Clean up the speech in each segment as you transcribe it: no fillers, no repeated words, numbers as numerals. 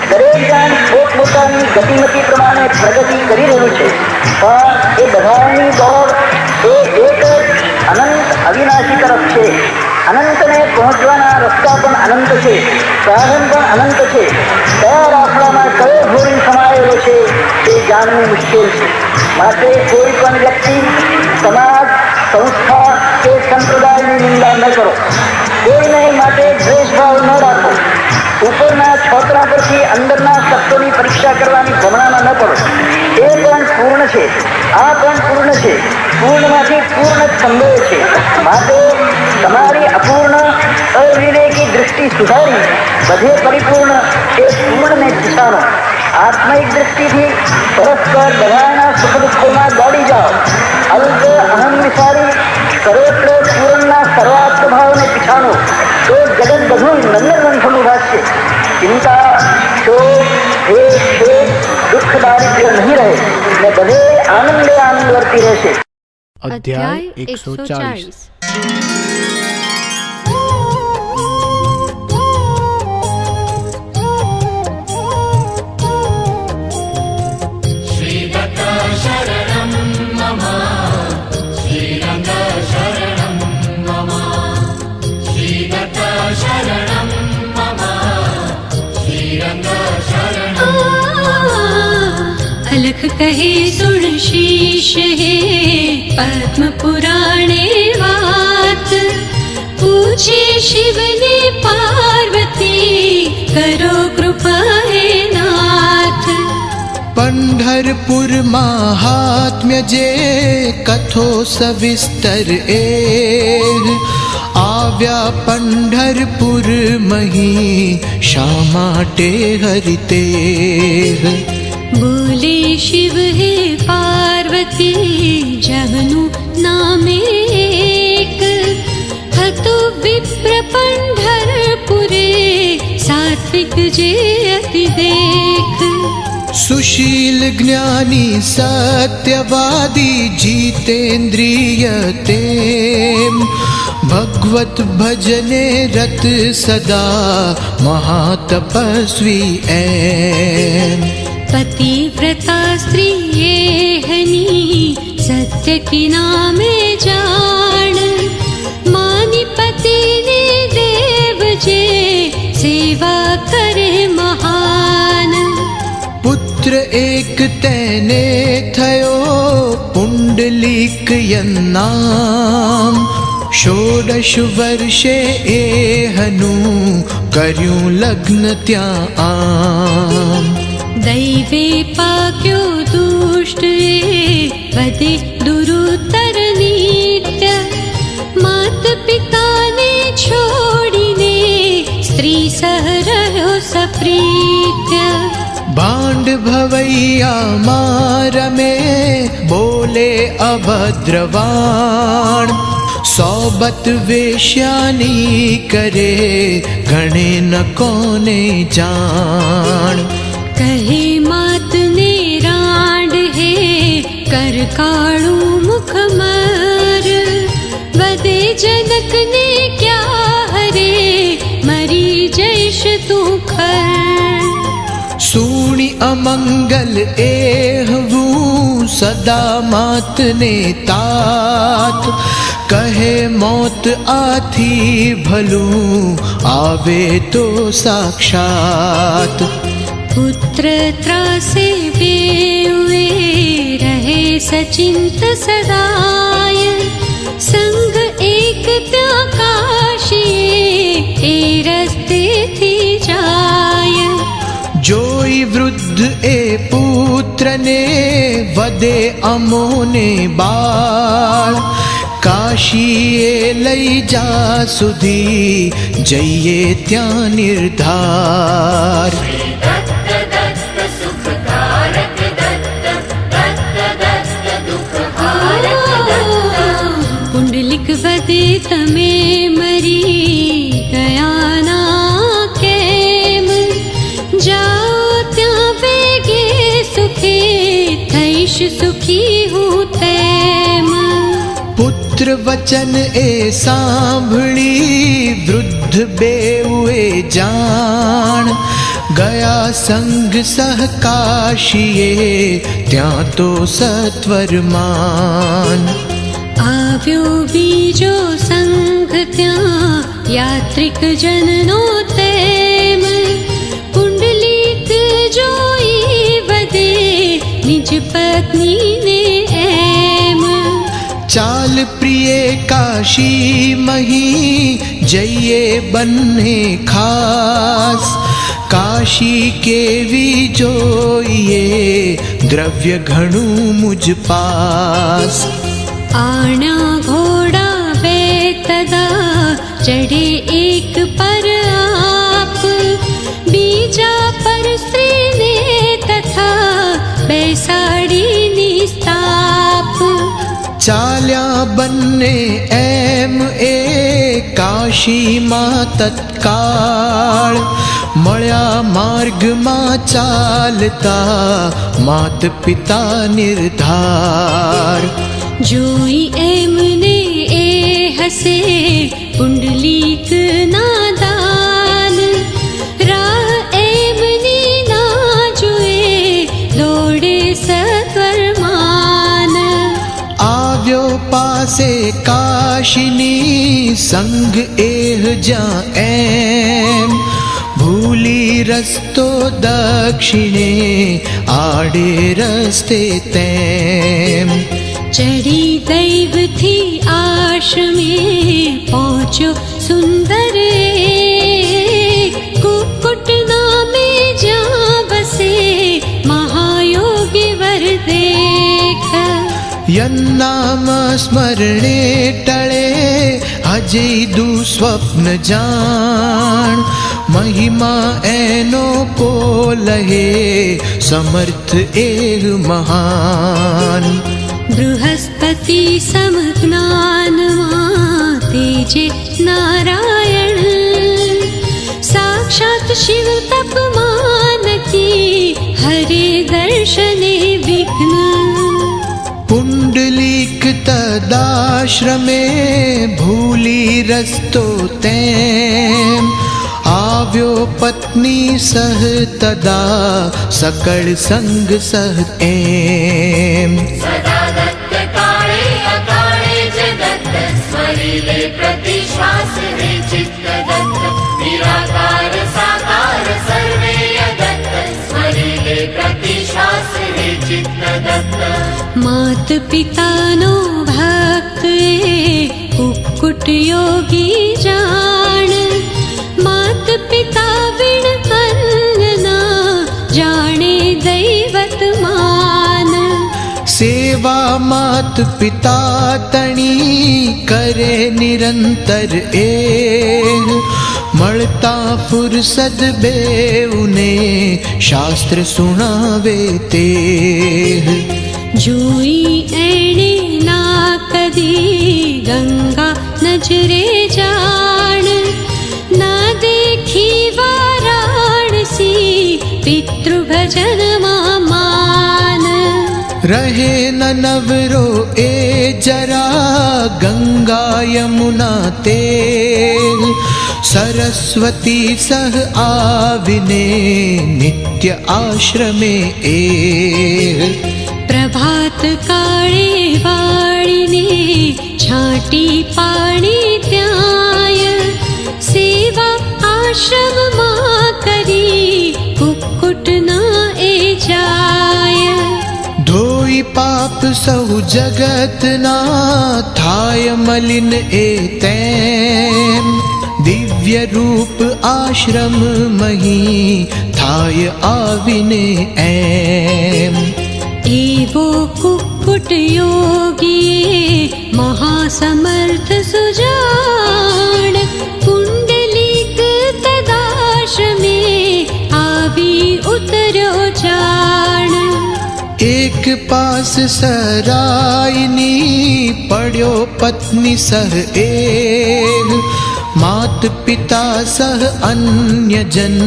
દરેક જણ પોતપોતાની ગતિમતી પ્રમાણે પ્રગતિ કરી રહ્યું છે, પણ એ બધાની દોડ એ એક અનંત અવિનાશી તરફ છે. અનંતને પહોંચવાના રસ્તા પણ અનંત છે, સાધન પણ અનંત છે. કયા રાફડામાં કયો ઘોડી સમાયેલો છે તે જાણવું મુશ્કેલ છે. માટે કોઈ પણ વ્યક્તિ, સમાજ, સંસ્થા કે સંપ્રદાયની નિંદા ન કરો. કોઈને માટે દ્વેષભાવ ન રાખો. ઉપરના છોતરા પરથી અંદરના શબ્દોની પરીક્ષા કરવાની ભ્રમણામાં ન પડો. એ પણ પૂર્ણ છે, આ પણ પૂર્ણ છે. પૂર્ણમાંથી પૂર્ણ જ સંભવ છે. માટે તમારી અપૂર્ણ અવિવેકી દૃષ્ટિ સુધારી બધે પરિપૂર્ણ એ પૂર્ણને દિશાનો. આત્મિક દૃષ્ટિથી પરસ્પર બધાના સુખ દુઃખોમાં દોડી જાઓ. અલ્પ અહમ વિચારી સર્વત્ર પૂર્ણના સર્વાત્મ ભાવને પીછાનો. તો જગત બધું નંદનવંથનું ભાષ્ય. ચિંતા, શોક, ભેદ, દુઃખ, દારિદ્ર્ય નહીં રહે ને બધે આનંદે આનંદ વર્તી રહેશે. અધ્યાય 140. अलख कहे सुन शीश हे पद्म पुराणे वात. पूछे शिव ने पार्वती करो कृपा हे नाथ. पंढरपुर महात्म्य जे कथो सविस्तर આવ્યા પંઢરપુર મહી શા માટે હરિતે. बोले शिव हे पार्वती जगनु नामे एक. हतो विप्र पंढरपुरे सात्विक जे अति देख. सुशील ज्ञानी सत्यवादी जीतेन्द्रिय तेम. भगवत भजने रत सदा महातपस्वी एम. पतिव्रता स्त्री हनी सत्य की नामे जान. मानी पति ने देव जे सेवा करे महान. पुत्र एक તેને થયો પુંડલીક યન્નામ. ષોડશ વર્ષે એહનું કર્યું લગ્ન ત્યાં આમ. दैवे पाक्यो दुष्ट वदे दुरुतर नित्य. मात पिता ने छोड़ीने स्त्री सह રહ્યો સપ્રીત્ય. ભાંડ ભવૈયા મારમે બોલે અભદ્રવાણ. સોબત વેશ્યાની કરે ગણે ન કોને જાણ. કહે માત ને રાંડ હે કર કાળું મુખ મર. વદે જનક ને ક્યા હરે મરી જઈશ તું ખર. સુણી અમંગલ એહવું સદા માતને તાત. કહે મોત આથી ભલું આવે તો સાક્ષાત. પુત્ર ત્રાસે બેઉએ રહે સચિંત સદાય. સંગ એક ત્યાં કાશીએ એ રસ્તેથી જાય. જોઈ વૃદ્ધ એ પુત્રને વદે અમોને બાળ. કાશીએ લઈ જા સુધી જઈએ ત્યાં નિર્ધાર. પુંડલિક વદે તમે મરી ગયા ના કેમ. જાઓ ત્યાં વેગે સુખે થઈશ સુખી હું તેમ. પુત્ર વચન એ સાંભળી વૃદ્ધ બેઉએ જાણ. ગયા સંગ સહ કાશીએ ત્યાં તો સત્વરમાન. આવ્યો બીજો સંઘ ત્યાં યાત્રિક જનનો તેમ, પુંડલીક જોઈ વધે નિજ પત્નીને એમ. ચાલ પ્રિય કાશી મહી જઈએ બંને ખાસ, કાશી કેવી જોઈએ દ્રવ્ય ઘણું મુજ પાસ. આણા ઘોડા બે તદા ચઢે એક પર આપ, બીજા પર સ્ત્રીને તથા બેસાડી નિસ્તાપ. ચાલ્યા બંને એમ એ કાશીમાં તત્કાળ, મળ્યા માર્ગમાં ચાલતા માત પિતા નિર્ધાર. જોઈ એમને એ હસે પુંડલીક નાદાન, રાહ એમની ના જુએ દોડે સત્વરમાન. આવ્યો પાસે કાશીની સંગ એહ જ્યાં એમ, ભૂલી રસ્તો દક્ષિણે આડે રસ્તે તેમ. ચડી દૈવથી આશ્રમે પહોંચ્યો સુંદર એક, કુક્કુટ નામે જ્યાં બસે મહાયોગી વરદેખ. યન્નામ સ્મરણે ટળે હજી દુસ્વપ્ન જાણ, મહિમા એનો પોલહે સમર્થ એહ મહાન. બૃહસ્પતિ સમજ્ઞાનમાં તેજે નારાયણ, સાક્ષાત શિવ તપમાન કી હરે દર્શને વિઘ્ન. પુંડલીક તદાશ્રમે ભૂલી રસ્તો તેમ, આવ્યો પત્ની સહ તદા સકળ સંગ સહ એમ. સદા દત્ત કાળે અકાળે જ દત્ત, સ્મરી લે પ્રતિશ્વાસ રે ચિત્ત દત્ત. નિરાકાર સાકાર સર્વે દત્ત, સ્મરી લે પ્રતિશ્વાસ રે ચિત્ત દત્ત. માત પિતાનો ભક્ત એ કુક્કુટ યોગી જાણ, માત પિતા વિણ અન્નના જાણે દૈવત માન. સેવા માત પિતા તણી કરે નિરંતર એ, મળતા ફુરસદ બેઉને શાસ્ત્ર સુણાવે તે. જોઈ એણે ના કદી ગંગા નજરે જાણ, ના દેખી વારાણસી પિતૃભજનમાં માન. રહે ન નવરો એ જરા ગંગા યમુના તે, સરસ્વતી સહ આવીને નિત્ય આશ્રમે એ. પ્રભાત કાળે વાળીને છાંટી પાણી ત્યાંય, સેવા આશ્રમમાં કરી કુક્કુટના એ જાય. ધોઈ પાપ સૌ જગતના થાય મલિન એ તેમ, દિવ્ય રૂપ આશ્રમ મહી થાય આવીને એમ. એવો કુક્કુટ યોગીએ મહાસમર્થ સુજાણ, પુંડલીક તદાશ્રમે આવી ઉતર્યો જાણ. એક પાસ સરાયની પડ્યો પત્ની સહ એ, માત પિતા સહ અન્યજન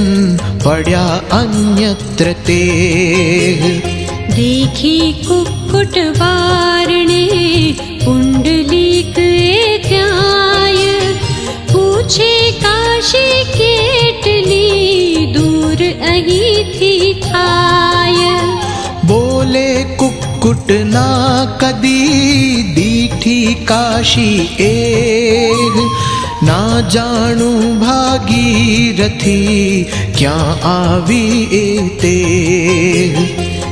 પડ્યા અન્યત્ર તે. देखी कुक्कुट वारणे पुंडलीक त्याय, पूछे काशी केटली दूर नहीं थी थाय। बोले कुक्कुट ना कदी दीठी काशी एग, ना जानू भागीरथी क्या आवी एते।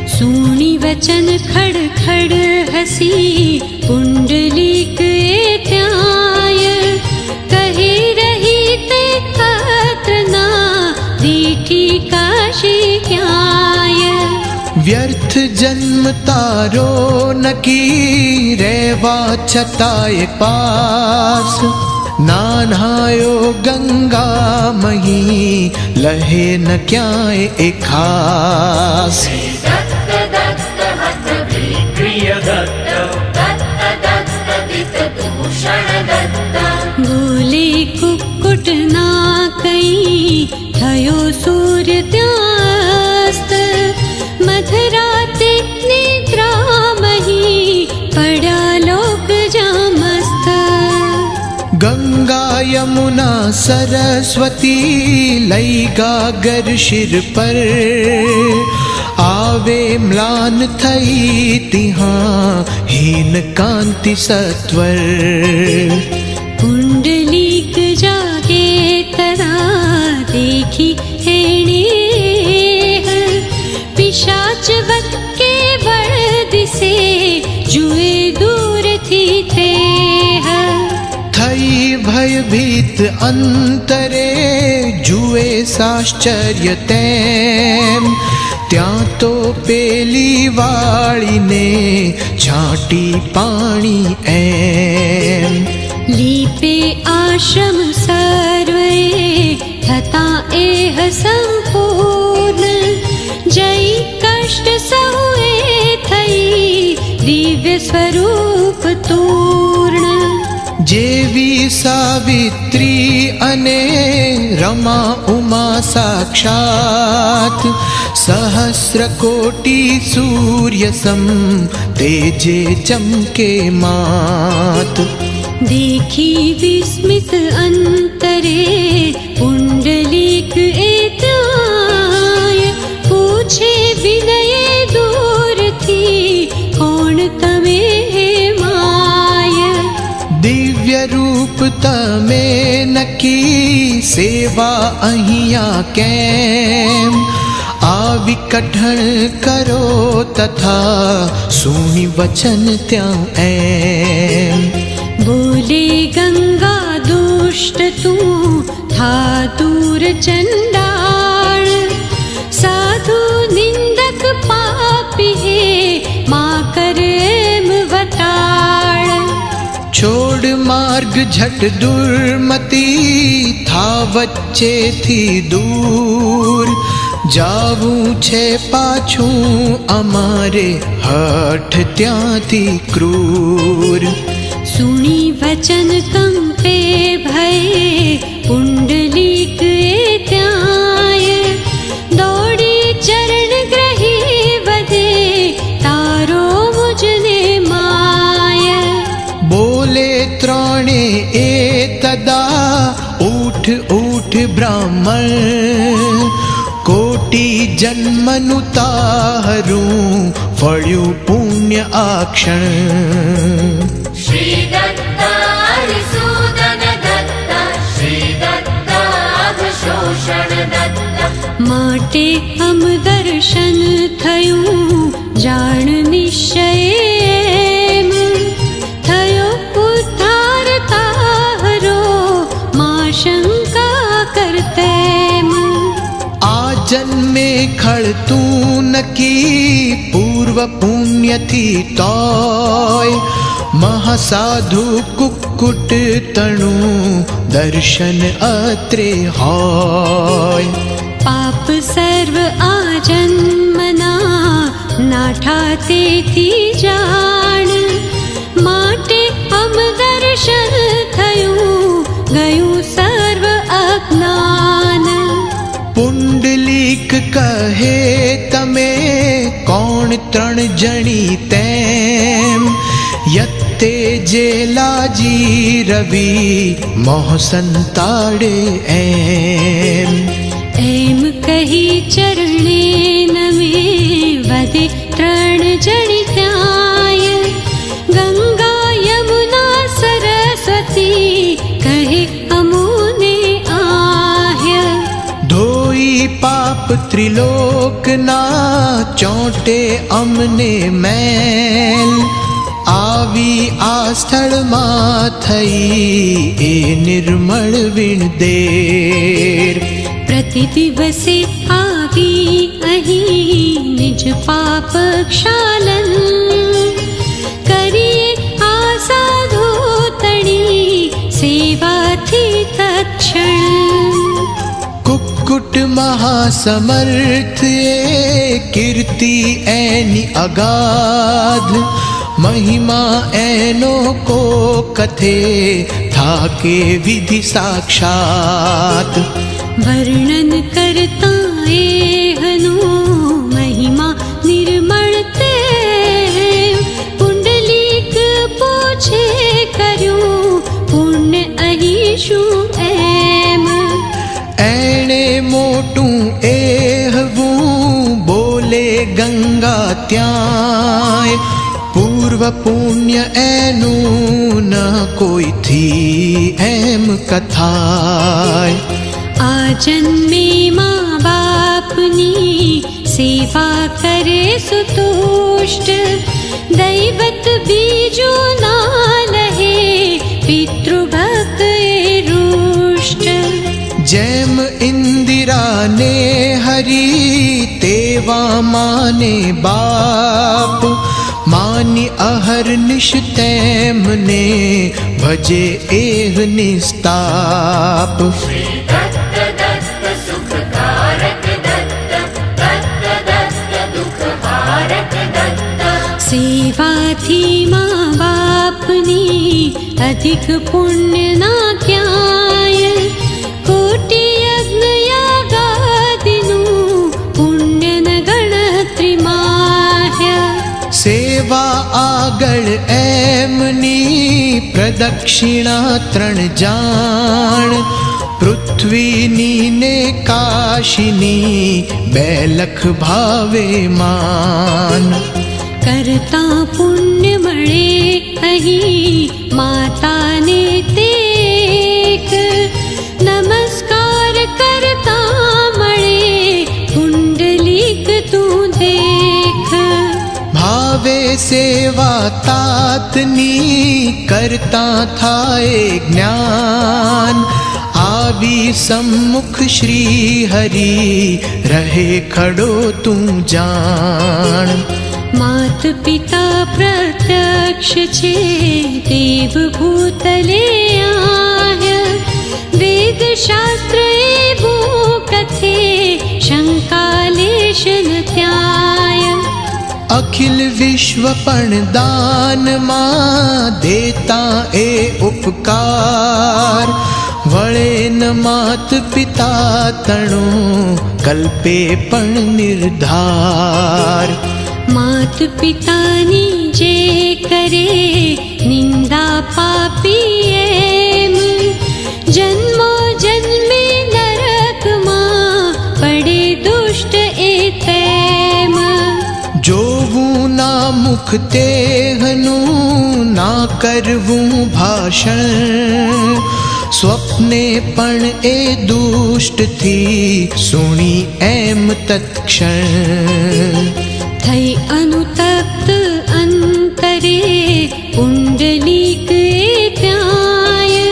सुनी वचन खड़ खड़ हसी पुंडलीक त्याय। कही रही ते कत्र ना दीठी काशी क्याय। व्यर्थ जन्म तारो नकी रेवा छताए पास, नान्हायो गंगा मही लहे न क्याय एखास। दत्त दत्त हत प्रिय दत्त, दत्त दत्त दित दूषण दत्त। बोले कुक्कुट ना कई थयो सूर्य त्यास्त। मधराते निद्रा मही पड़ा लोक जामस्त। गंगा यमुना सरस्वती लई गागर शिर पर, आवे म्लान थई तिहाँ हीन कांति सत्वर। पुंडलीक जागे तरा देखी हेणे, पिशाच वत के बड़ दिसे जुए दूर थी थे। थई भयभीत अंतरे जुए साश्चर्य तेम, त्या तो पेली वाली ने छाटी पाणी एम। लीपे आश्रम सर्वे थता एह संपूर्ण। जय कष्ट सहुए थई दिव्य स्वरूप तूर्ण। जेवी सावित्री अने रमा उमा साक्षात, सहस्र कोटि सूर्य सम तेजे चमके मात। देखी विस्मित अंतरे पुंडलीक एत्याय। पूछे विनय दूर थी कौन तमे माय। दिव्य रूप तमे नकी सेवा अहिया केम। आवी कठण करो तथा सुनी वचन त्यां एम। बोले गंगा दुष्ट तू था दूर चंडाल। साधु निंदक पापी है माँ करेम वताड़। छोड़ मार्ग झट दुर्मति था वच्चे थी दूर। जावूं छे पाछूं अमारे हठ त्यांथी क्रूर। सुनी वचन कंपे भय पुंडलीक त्याय। दौड़ी चरण ग्रही वदे तारो मुझने माय। बोले त्रणे ए तदा उठ उठ ब्राह्मण। कोटि जन्मनु ताहरूं फळ्યું पुण्य आक्षण। श्री दत्त हरिसूदन दत्त, श्री दत्त अघशोषण दत्त। माटे हम दर्शन थयूं जान निश्चय। थयो उद्धार तारो मां शंका करतेम। आ जन्मे खड़तू नकी पूर्व पुण्य थी तोय। महासाधु कुक्कुट तणु दर्शन अत्रे होय। पाप सर्व आजन्मना नाठा तेथी जाण। माटे हम दर्शन थयूं गयूं सर्व अज्ञान। पुंडलीक कहे तमे कौन त्रण जणी तेम। यत्ते जेलाजी रवि मोह संताड़े एम। एम कही चर ચોંટે અમને મેલ આવી આ સ્થળમાં થઈ એ નિર્મળ વિણદેર પ્રતિ દિવસે આવી અહીં નિજ પાપ ક્ષાલન કરીએ આ સાધુ તણી સેવાથી તત્ક્ષણ કુક્કુટ મહાસમર્થ એ કીર્તિ એની અગાધ મહિમા એનો કો કથે થાકે વિધિ સાક્ષાત વર્ણન કરતા એહનું મહિમા નિર્મળ તે પુંડલીક પૂછે કર્યું પુણ્ય અહીં શું એમ એણે મોટું એહવું બોલે ગંગા ત્યાંય પૂર્વ પુણ્ય એનું ન કોઈથી એમ કથાય આ જન્મે મા બાપની સેવા કરે સુતુષ્ટ દૈવત બીજું ના લહે પિતૃભક્ત એ રૂષ્ટ જેમ ઇન્દિરાને હરી તેવા માને બાપ માની અહર્નિશ તેમને ભજે એહ નિસ્તાપ दत्त दत्त सुखकारक दत्त दत्त दत्त दुःखहारक दत्त સેવાથી મા બાપની અધિક પુણ્ય ના ક્યાંય કોટી યજ્ઞ યાગાદિનું પુણ્ય ન ગણત્રિમાહ્ય સેવા આગળ એમની પ્રદક્ષિણા 3 જાણ પૃથ્વીની ને કાશીની 2 લખ ભાવે માન કરતા પુણ્ય મળે અહીં માતાને તેક નમસ્કાર કરતા મળે પુંડલીક તું દેખ ભાવે સેવા તાતની કરતા થાય જ્ઞાન આવી સમ્મુખ શ્રી હરિ રહે ખડો તું જાણ માત પિતા પ્રત્યક્ષ છે દેવ ભૂતલે આય વેદ શાસ્ત્ર એવું કથે શંકાલેશ ન ત્યાય અખિલ વિશ્વ પણ દાનમાં દેતા એ ઉપકાર વળે ન માત પિતા તણો કલ્પે પણ નિર્ધાર માત પિતાની જે કરે નિંદા પાપી એમ જન્મો જન્મે નરકમાં પડે દુષ્ટ એ તેમ જોવું ના મુખ તેહનું ના કરવું ભાષણ સ્વપ્ને પણ એ દુષ્ટથી સુણી એમ તત્ક્ષણ થઈ અનુતપ્ત અંતરે પુંડલીક એ ત્યાંય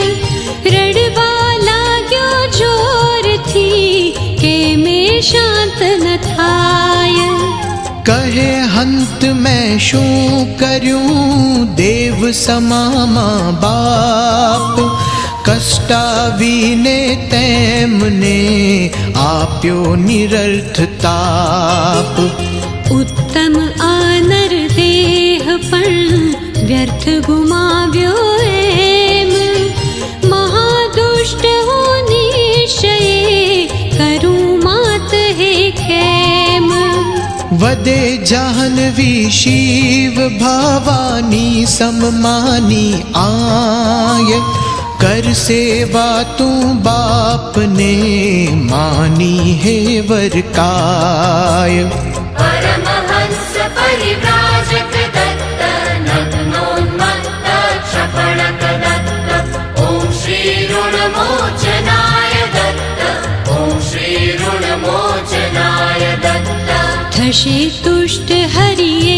રડવા લાગ્યો જોરથી કે મેં શાંત ન થાય કહે હંત મેં શું કર્યું દેવ સમામાં બાપ કષ્ટાવીને તેમને આપ્યો નિરર્થ તાપ ઉત્તમ આ નરદેહ પણ વ્યર્થ ગુમાવ્યો એમ મહાદુષ્ટ હું નિશ્ચયે કરું માત હે કેમ વદે જાહ્નવી શિવ ભવાની સમમાની આય કર સેવા તું બાપને માની હે વરકાય परमहंस परिव्राजक दत्त नग्नोन्मत्त क्षपणक दत्त ॐ श्री ऋणमोचनाय दत्त ॐ श्री ऋणमोचनाय दत्त હશે તુષ્ટ હરિએ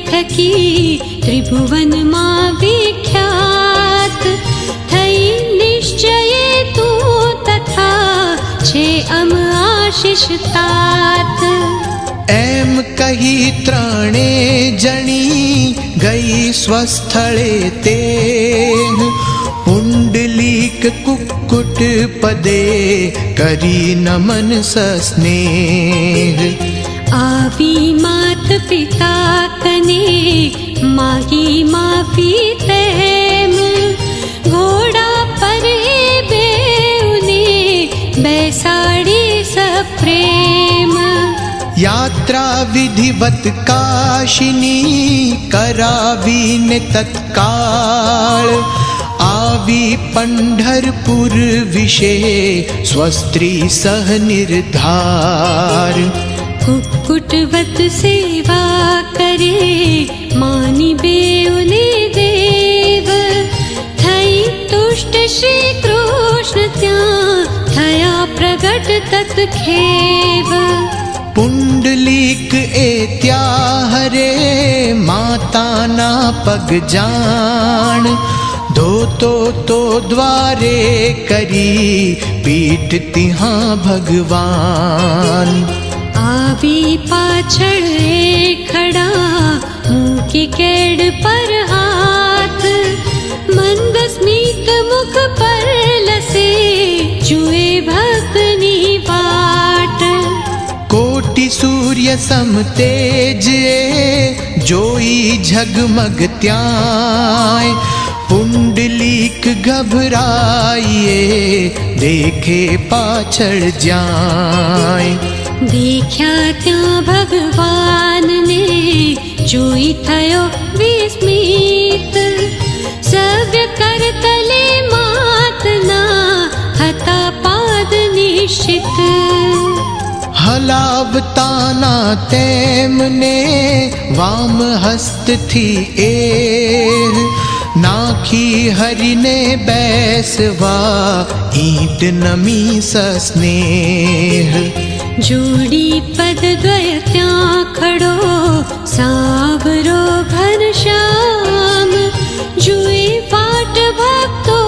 થકી ત્રિભુવનમાં વિખ્યાત થઈ નિશ્ચયે તું તથા છે અમ આશિષ તાત. એમ કહી ત્રણે જણી ગઈ સ્વસ્થળે તે પુંડલીક કુક્કુટ પદે કરી નમન સસ્નેહ. આવી માત પિતા કને માગી માફી તેમ ઘોડા પર એ બેઉને બેસાડી સપ્રેમ. યાત્રા વિધિવત કાશીની કરાવીને તત્કાળ આવી પંઢરપુર વિશે સ્વસ્ત્રી સહ નિર્ધાર. કુક્કુટવત સેવા કરે માની બેઉને દેવ થઈ તુષ્ટ શ્રી કૃષ્ણ ત્યાં થયા પ્રગટ તત્ખેવ. પુંડલીક એ ત્યાં હરે માતાના પગ જાણ ધોતો તો દ્વારે કરી પીઠ ત્યાં ભગવાન. આવી પાછળ એ ખડા મૂકી કેડ પર હાથ મંદ સ્મિત મુખ પર લસે જુએ ભક્તની વાટ. કોટિ સૂર્ય સમ તેજ જોઈ ઝગમગ ત્યાંય પુંડલીક ગભરાઈએ દેખે પાછળ જ્યાંય. દેખ્યા ત્યાં ભગવાનને જોઈ થયો વિસ્મિત સવ્ય કરતલે માતના હતા પાદ નિશ્ચિત. હલાવતાના તેમને વામ હસ્તથી એ નાખી હરિને બેસવા ઈંટ નમી સસ્નેહ. જોડી પદ દ્વય ત્યાં ખડો સાવરો ઘનશ્યામ જુએ વાટ ભક્તો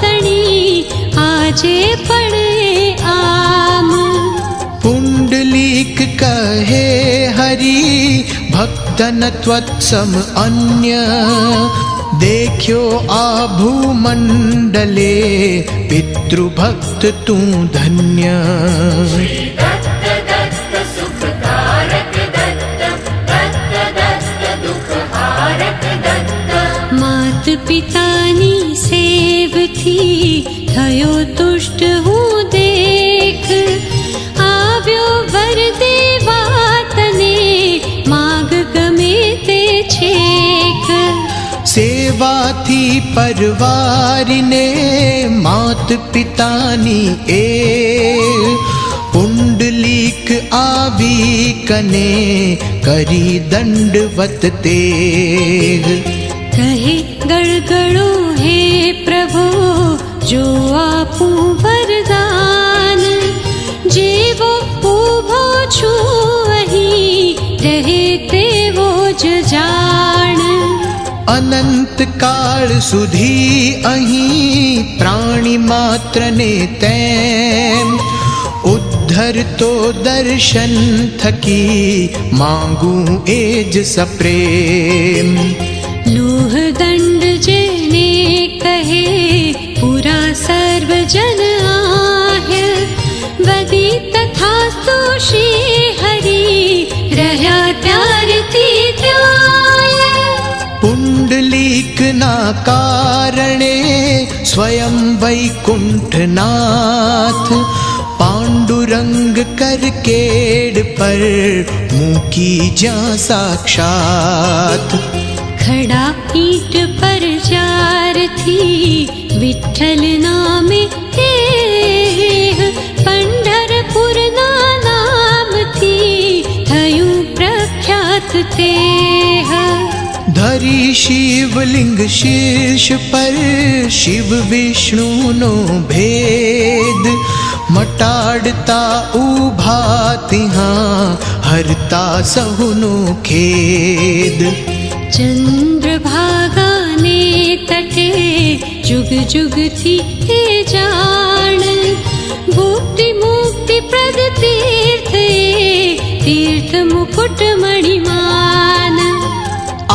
તણી આજે પડે આમ. પુંડલીક કહે હરી ભક્તન ત્વત્સમ અન્ય દેખ્યો આ ભૂમંડલે પિતૃભક્ત તું ધન્ય. दत्त दत्त सुखकारक दत्त दत्त दत्त दुःखहारक दत्त. માત પિતાની સેવથી થયો તુષ્ટ હું દેખ આવ્યો વર દેવા તને માગ ગમે તે છેક. સેવાથી પરવારીને માત પિતાની એ પુંડલીક આવી કને કરી દંડવત તે. કહે ગળગળો હે પ્રભુ જો આપું વરદાન જેવો ઊભો છું અહીં રહે તેવો જ જાણ. અનંત કાળ સુધી અહીં પ્રાણી માત્રને તેમ ઉદ્ધરતો દર્શન થકી માંગું એ જ સપ્રેમ. લોહ દંડ જેને કહે પૂરા સર્વજન આહ્ય વદી તથાસ્તુ શ્રી હરિ રહ્યા ત્યારથી ત્યાં. પુંડલીકના કારણે સ્વયં વૈકુંઠનાથ પાંડુરંગ કરકેડ પર મૂકી જ્યાં સાક્ષાત. ખડા ઈંટ પર જ્યારથી વિઠ્ઠલ નામે તે પંઢરપુરના નામથી થયું પ્રખ્યાત તે. ધરી શિવલિંગ શીર્ષ પર શિવ વિષ્ણુનો ભેદ મટાડતા ઊભા ત્યાં હરતા સહુનું ખેદ. ચંદ્રભાગાને તટે જુગ જુગથી હે જાણ, ભુક્તિ મુક્તિ પ્રદ તીર્થ એ તીર્થ મુકુટ મણિમાન.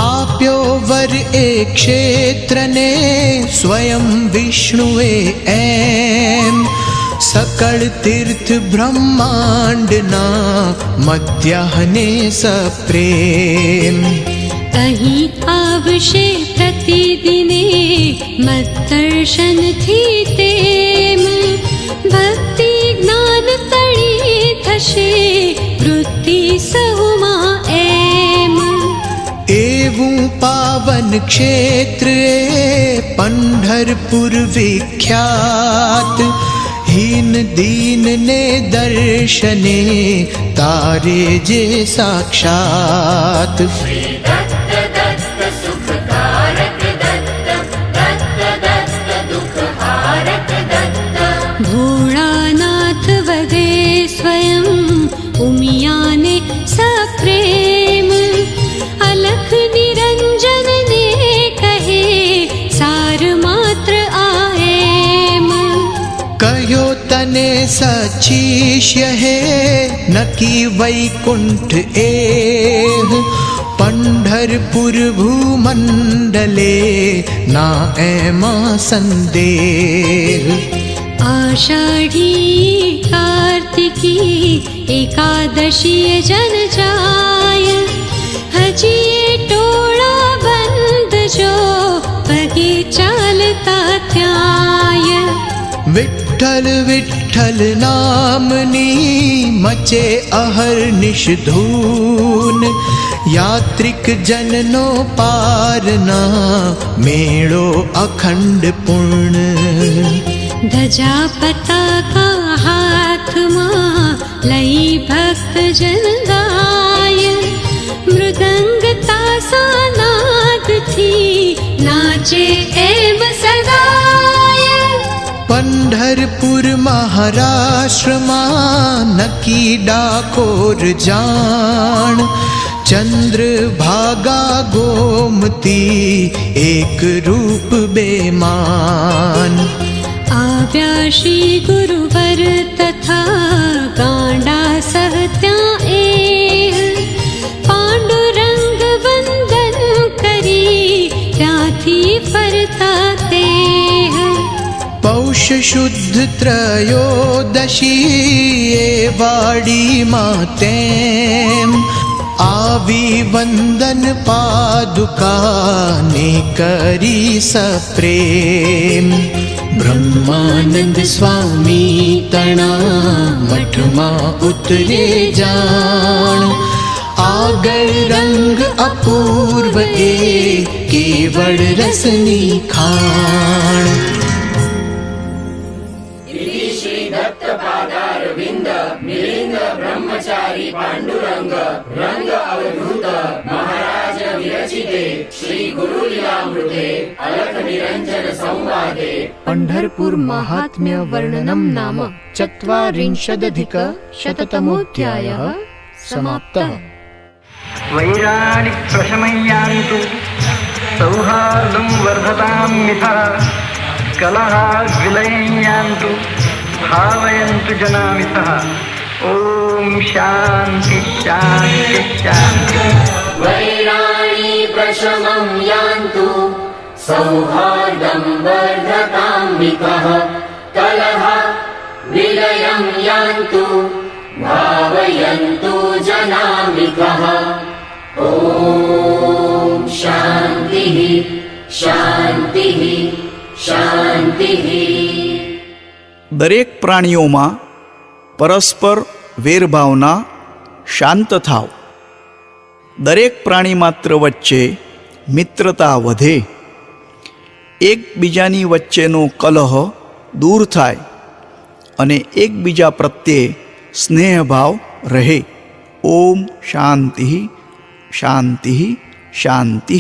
આપ્યો વર એ ક્ષેત્રને સ્વયં વિષ્ણુએ એમ, સકળ તીર્થ બ્રહ્માંડના મધ્યાહને સપ્રેમ. અહીં આવશે પ્રતિદિને મદ્દર્શનથી તેમ, ભક્તિ જ્ઞાન તળી થશે વૃત્તિ સહુમાં એમ. એવું પાવન ક્ષેત્ર એ પંઢરપુર વિખ્યાત, હીન દીન ને દર્શને તારે જે સાક્ષાત. दत्त दत्त सुखकारक दत्त दत्त दत्त दुःखहारक दत्त. ભોળાનાથ વદે સ્વયં ઉમિયાને સપ્રેમ, અલખ નિરંજનને કહે સાર માત્ર આ એમ. કયો તને સચિષ્ય હે નકી વૈકુંઠ એહ, પંઢરપુર ભૂમંડલે ના એમાં સંદેહ. આષાઢી કાર્તિકી એકાદશીએ જન જાય, હજીએ ટોળા બંધ જો પગે ચાલતા ત્યાંય. વિઠ્ઠલ વિઠ્ઠલ નામની મચે અહર્નિશ ધૂન, યાત્રિક જનનો પારના મેળો અખંડ પૂર્ણ. ધજા પતાકા હાથમાં લઈ ભક્ત જન ગાય, મૃદંગ તાસા નાદથી નાચે એમ સદાય. પંઢરપુર મહારાષ્ટ્રમાં નકી ડાકોર જાણ, ચંદ્રભાગા ગોમતી એક રૂપ બેમાન. આવ્યા શ્રી ગુરુવર તથા ગાંડા સહ ત્યાં એ, પાંડુરંગ વંદન કરી ત્યાંથી ફરતા તે. પૌષ શુદ્ધ ત્રયોદશી એ વાડીમાં તેમ, આવી વંદન પાદુકાને કરી સપ્રેમ. બ્રહ્માનંદ સ્વામી તણા મઠમાં ઉતરે જાણ, આગળ રંગ અપૂર્વ એ કેવળ રસની ખાણ. इति श्री दत्त पादारविंद मिलिंद ब्रह्मचारी पांडुरंग रंग अवधूत महाराज विरचिते श्री गुरुलीलामृते अलख निरंजन संवादे पंढरपुर महात्म्य वर्णनम नाम चत्वारिंशदधिकशततमोऽध्यायः समाप्तः. वैराणि प्रशमय्यान्तु सौहार्दं वर्धतां मिथः, कलहा विलय्यान्तु भावयन्तु जनामिथः. ओम शांति शांति शांति. वैराणि प्रशमं यान्तु सौहार्दं वर्धतां मिथः, कलह विलयं यान्तु भावयन्तु जनामिथः. ॐ शान्तिः शान्तिः શાંતિઃ. દરેક પ્રાણીઓમાં પરસ્પર વેરભાવના શાંત થાવ. દરેક પ્રાણી માત્ર વચ્ચે મિત્રતા વધે, એકબીજાની વચ્ચેનો કલહ દૂર થાય અને એકબીજા પ્રત્યે સ્નેહભાવ રહે. ઓમ શાંતિ શાંતિ શાંતિ.